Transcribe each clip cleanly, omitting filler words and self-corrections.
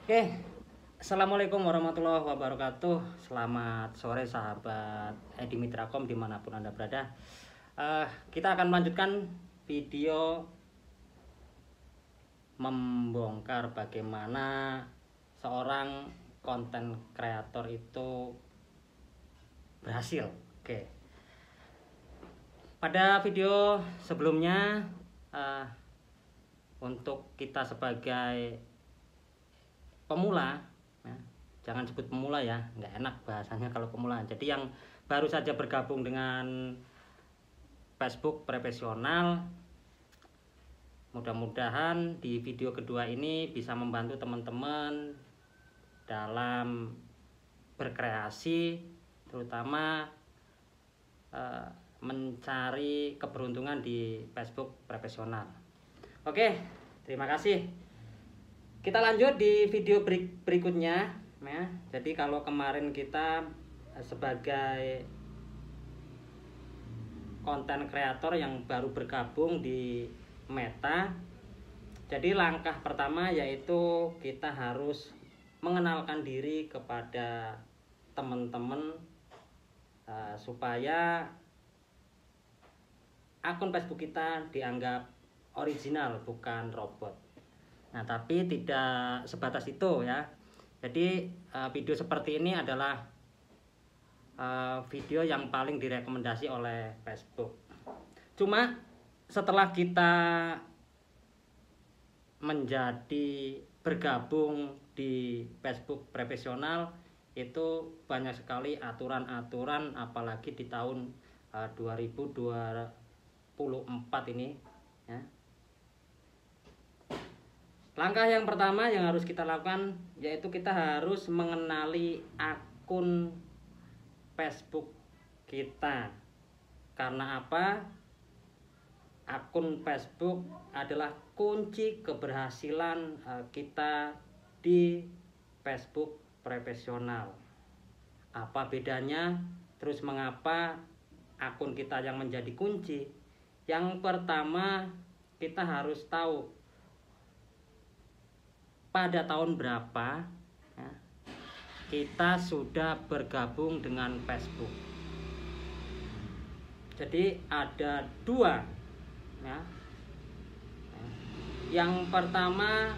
Oke, Assalamualaikum warahmatullahi wabarakatuh. Selamat sore sahabat Edi Mitrakom dimanapun Anda berada. Kita akan melanjutkan video membongkar bagaimana seorang konten kreator itu berhasil. Oke, pada video sebelumnya untuk kita sebagai pemula, ya, jangan sebut pemula ya, nggak enak bahasanya kalau pemula. Jadi yang baru saja bergabung dengan Facebook profesional, mudah-mudahan di video kedua ini bisa membantu teman-teman dalam berkreasi, terutama mencari keberuntungan di Facebook profesional. Oke, terima kasih. Kita lanjut di video berikutnya ya. Jadi kalau kemarin kita sebagai konten kreator yang baru bergabung di Meta, jadi langkah pertama yaitu kita harus mengenalkan diri kepada teman-teman supaya akun Facebook kita dianggap original, bukan robot. Nah, tapi tidak sebatas itu ya. Jadi video seperti ini adalah video yang paling direkomendasi oleh Facebook. Cuma setelah kita menjadi bergabung di Facebook profesional, itu banyak sekali aturan-aturan, apalagi di tahun 2024 ini ya. Langkah yang pertama yang harus kita lakukan yaitu kita harus mengenali akun Facebook kita. Karena apa? Akun Facebook adalah kunci keberhasilan kita di Facebook profesional. Apa bedanya? Terus mengapa akun kita yang menjadi kunci? Yang pertama, kita harus tahu pada tahun berapa ya, kita sudah bergabung dengan Facebook. Jadi ada dua ya. Yang pertama,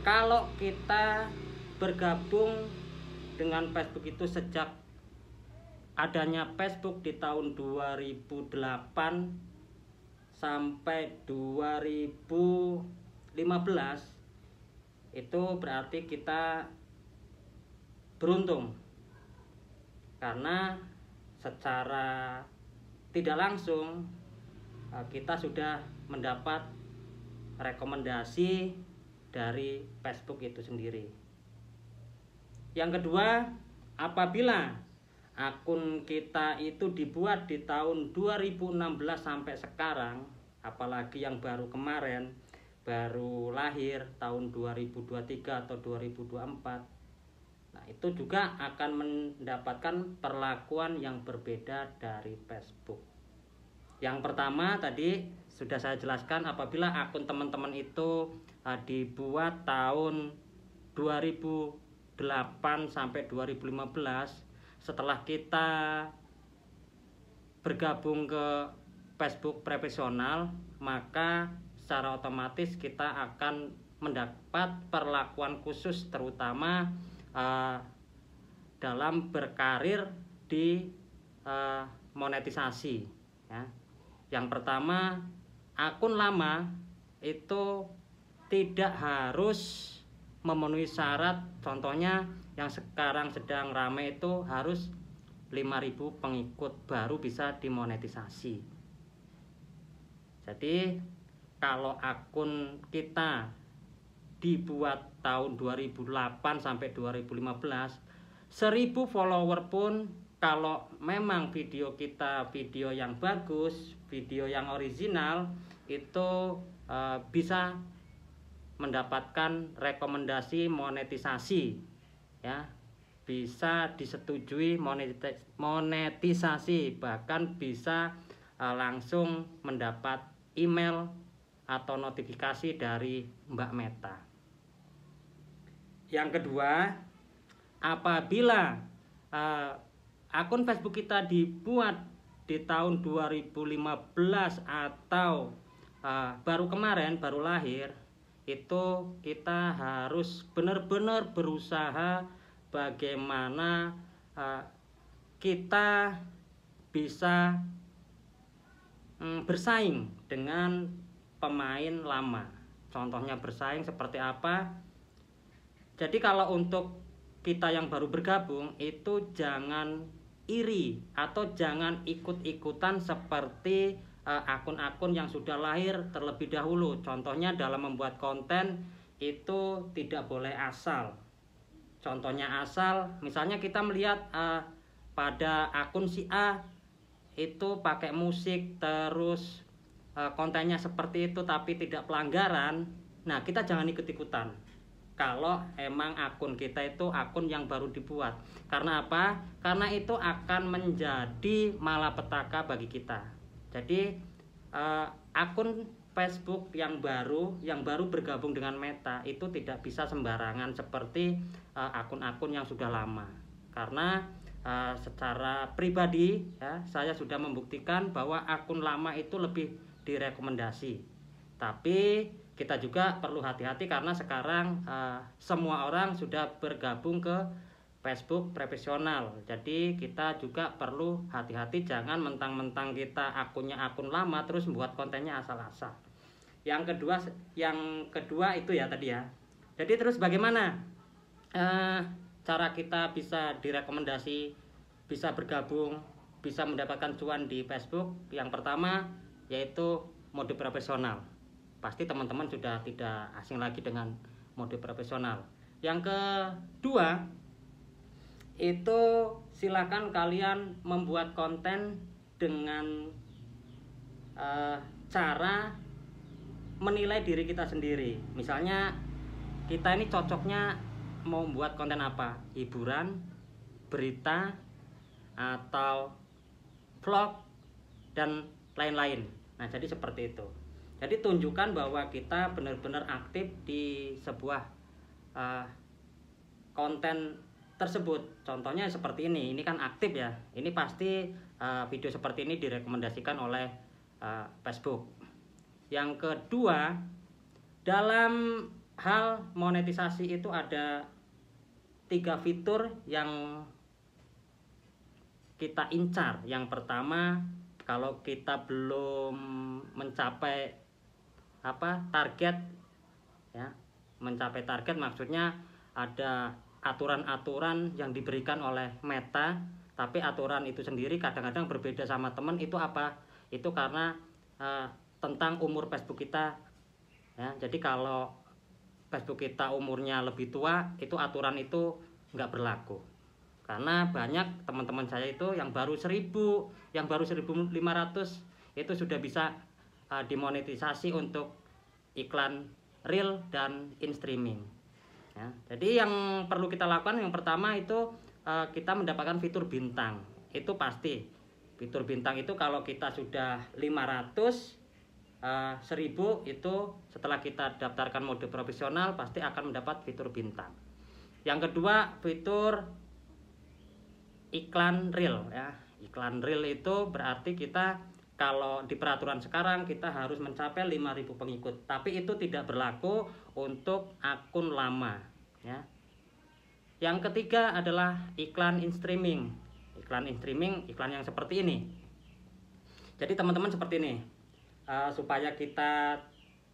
kalau kita bergabung dengan Facebook itu sejak adanya Facebook di tahun 2008 sampai 2015, itu berarti kita beruntung, karena secara tidak langsung kita sudah mendapat rekomendasi dari Facebook itu sendiri. Yang kedua, apabila akun kita itu dibuat di tahun 2016 sampai sekarang, apalagi yang baru kemarin baru lahir tahun 2023 atau 2024, nah itu juga akan mendapatkan perlakuan yang berbeda dari Facebook. Yang pertama tadi sudah saya jelaskan, apabila akun teman-teman itu dibuat tahun 2008 sampai 2015, setelah kita bergabung ke Facebook profesional, maka secara otomatis kita akan mendapat perlakuan khusus, terutama dalam berkarir di monetisasi ya. Yang pertama, akun lama itu tidak harus memenuhi syarat. Contohnya yang sekarang sedang ramai itu harus 5.000 pengikut baru bisa dimonetisasi. Jadi kalau akun kita dibuat tahun 2008 sampai 2015, 1.000 follower pun, kalau memang video kita video yang bagus, video yang original, itu bisa mendapatkan rekomendasi monetisasi ya, bisa disetujui monetisasi, bahkan bisa langsung mendapat email atau notifikasi dari Mbak Meta. Yang kedua, apabila akun Facebook kita dibuat di tahun 2015 atau baru kemarin, baru lahir, itu kita harus benar-benar berusaha bagaimana kita bisa bersaing dengan pemain lama. Contohnya bersaing seperti apa? Jadi kalau untuk kita yang baru bergabung itu jangan iri atau jangan ikut-ikutan seperti akun-akun yang sudah lahir terlebih dahulu. Contohnya dalam membuat konten itu tidak boleh asal. Contohnya asal, misalnya kita melihat pada akun si A itu pakai musik terus kontennya seperti itu tapi tidak pelanggaran. Nah, kita jangan ikut-ikutan kalau emang akun kita itu akun yang baru dibuat. Karena apa? Karena itu akan menjadi malapetaka bagi kita. Jadi akun Facebook yang baru bergabung dengan Meta itu tidak bisa sembarangan seperti akun-akun yang sudah lama. Karena secara pribadi ya, saya sudah membuktikan bahwa akun lama itu lebih direkomendasi. Tapi kita juga perlu hati-hati karena sekarang semua orang sudah bergabung ke Facebook profesional. Jadi kita juga perlu hati-hati, jangan mentang-mentang kita akunnya akun lama terus membuat kontennya asal-asal. Yang kedua itu ya tadi ya. Jadi terus bagaimana cara kita bisa direkomendasi, bisa bergabung, bisa mendapatkan cuan di Facebook? Yang pertama yaitu mode profesional. Pasti teman-teman sudah tidak asing lagi dengan mode profesional. Yang kedua itu silakan kalian membuat konten dengan cara menilai diri kita sendiri. Misalnya kita ini cocoknya mau buat konten apa? Hiburan, berita, atau vlog, dan lain-lain. Nah, jadi seperti itu. Jadi tunjukkan bahwa kita benar-benar aktif di sebuah konten tersebut. Contohnya seperti ini kan aktif ya. Ini pasti video seperti ini direkomendasikan oleh Facebook. Yang kedua, dalam hal monetisasi itu ada 3 fitur yang kita incar. Yang pertama, kalau kita belum mencapai target ya, mencapai target maksudnya ada aturan-aturan yang diberikan oleh Meta, tapi aturan itu sendiri kadang-kadang berbeda sama teman. Itu apa? Itu karena tentang umur Facebook kita ya. Jadi kalau Facebook kita umurnya lebih tua, itu aturan itu nggak berlaku. Karena banyak teman-teman saya itu yang baru 1000, yang baru 1500 itu sudah bisa dimonetisasi untuk iklan real dan in streaming ya. Jadi yang perlu kita lakukan yang pertama itu kita mendapatkan fitur bintang. Itu pasti fitur bintang itu kalau kita sudah 500 1000 itu setelah kita daftarkan mode profesional pasti akan mendapat fitur bintang. Yang kedua, fitur iklan real ya. Iklan real itu berarti kita kalau di peraturan sekarang kita harus mencapai 5000 pengikut, tapi itu tidak berlaku untuk akun lama ya. Yang ketiga adalah iklan in streaming. Iklan in streaming, iklan yang seperti ini. Jadi teman-teman seperti ini. Supaya kita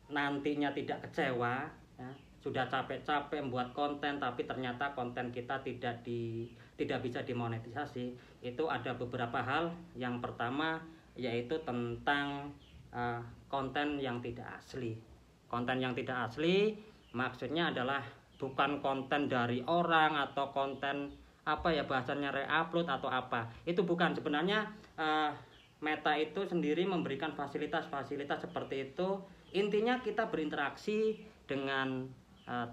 nantinya tidak kecewa ya, sudah capek-capek membuat konten tapi ternyata konten kita tidak bisa dimonetisasi. Itu ada beberapa hal. Yang pertama yaitu tentang konten yang tidak asli. Konten yang tidak asli maksudnya adalah bukan konten dari orang atau konten bahasanya re-upload atau apa. Itu bukan. Sebenarnya Meta itu sendiri memberikan fasilitas-fasilitas seperti itu. Intinya kita berinteraksi dengan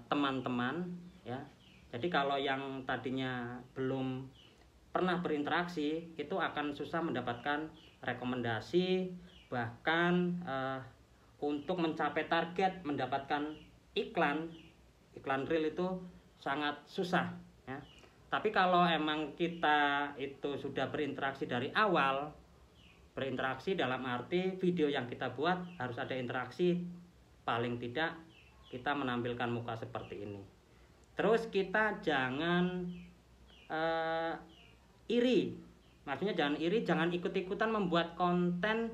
teman-teman ya. Jadi kalau yang tadinya belum pernah berinteraksi itu akan susah mendapatkan rekomendasi, bahkan untuk mencapai target mendapatkan iklan real itu sangat susah ya. Tapi kalau emang kita itu sudah berinteraksi dari awal, berinteraksi dalam arti video yang kita buat harus ada interaksi, paling tidak kita menampilkan muka seperti ini. Terus kita jangan iri, maksudnya jangan iri, jangan ikut-ikutan membuat konten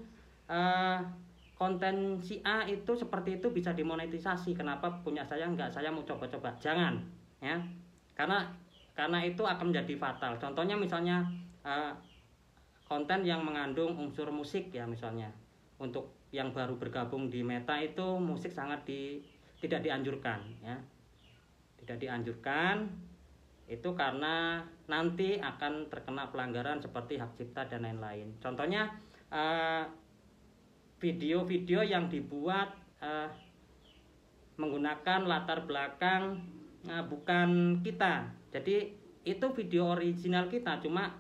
konten si A itu seperti itu bisa dimonetisasi, kenapa punya saya enggak, saya mau coba-coba. Jangan ya, karena itu akan menjadi fatal. Contohnya misalnya konten yang mengandung unsur musik ya, misalnya untuk yang baru bergabung di Meta itu musik sangat tidak dianjurkan ya, tidak dianjurkan itu karena nanti akan terkena pelanggaran seperti hak cipta dan lain-lain. Contohnya video-video yang dibuat menggunakan latar belakang bukan kita, jadi itu video original kita, cuma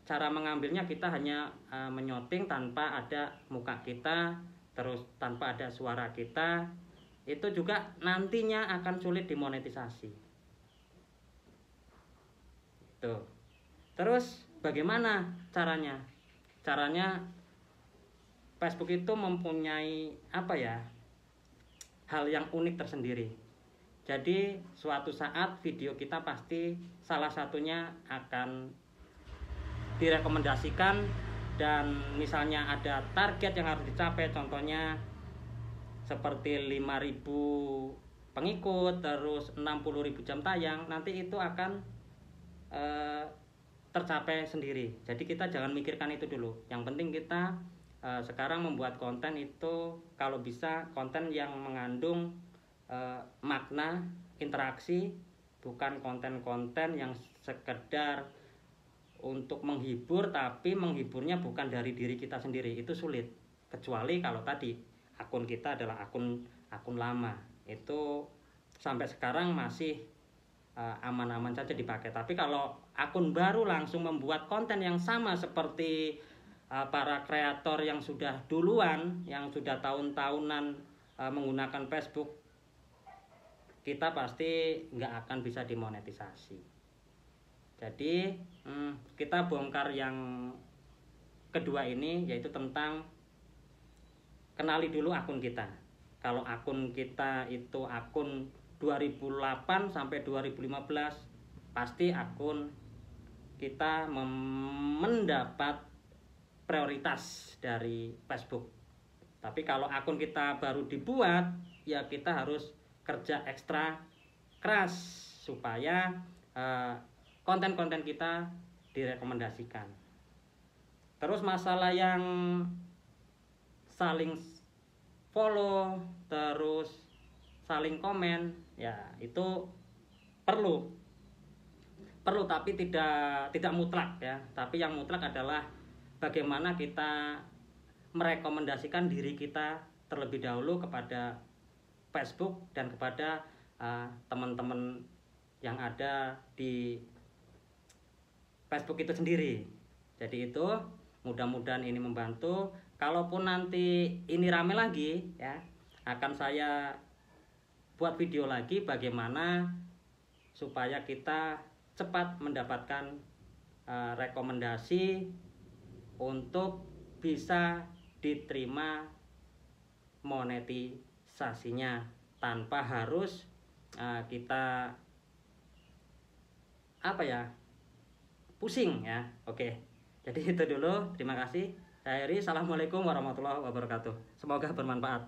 cara mengambilnya kita hanya menyoting tanpa ada muka kita, terus tanpa ada suara kita, itu juga nantinya akan sulit dimonetisasi. Tuh. Terus bagaimana caranya? Caranya Facebook itu mempunyai hal yang unik tersendiri. Jadi suatu saat video kita pasti salah satunya akan direkomendasikan, dan misalnya ada target yang harus dicapai, contohnya seperti 5.000 pengikut, terus 60.000 jam tayang, nanti itu akan tercapai sendiri. Jadi kita jangan mikirkan itu dulu. Yang penting kita sekarang membuat konten itu kalau bisa konten yang mengandung makna, interaksi, bukan konten-konten yang sekedar untuk menghibur, tapi menghiburnya bukan dari diri kita sendiri. Itu sulit, kecuali kalau tadi akun kita adalah akun lama, itu sampai sekarang masih aman-aman saja dipakai. Tapi kalau akun baru langsung membuat konten yang sama seperti para kreator yang sudah duluan, yang sudah tahun-tahunan menggunakan Facebook, kita pasti nggak akan bisa dimonetisasi. Jadi kita bongkar yang kedua ini, yaitu tentang kenali dulu akun kita. Kalau akun kita itu akun 2008 sampai 2015, pasti akun kita mendapat prioritas dari Facebook. Tapi kalau akun kita baru dibuat, ya kita harus kerja ekstra keras supaya konten-konten kita direkomendasikan. Terus masalah yang saling follow, terus saling komen, ya itu perlu tapi tidak mutlak ya. Tapi yang mutlak adalah bagaimana kita merekomendasikan diri kita terlebih dahulu kepada Facebook dan kepada teman-teman yang ada di Facebook itu sendiri. Jadi itu mudah-mudahan ini membantu. Kalaupun nanti ini rame lagi ya, akan saya buat video lagi bagaimana supaya kita cepat mendapatkan rekomendasi untuk bisa diterima monetisasinya tanpa harus kita pusing ya. Oke, jadi itu dulu. Terima kasih. Saya Heri. Assalamualaikum warahmatullahi wabarakatuh. Semoga bermanfaat.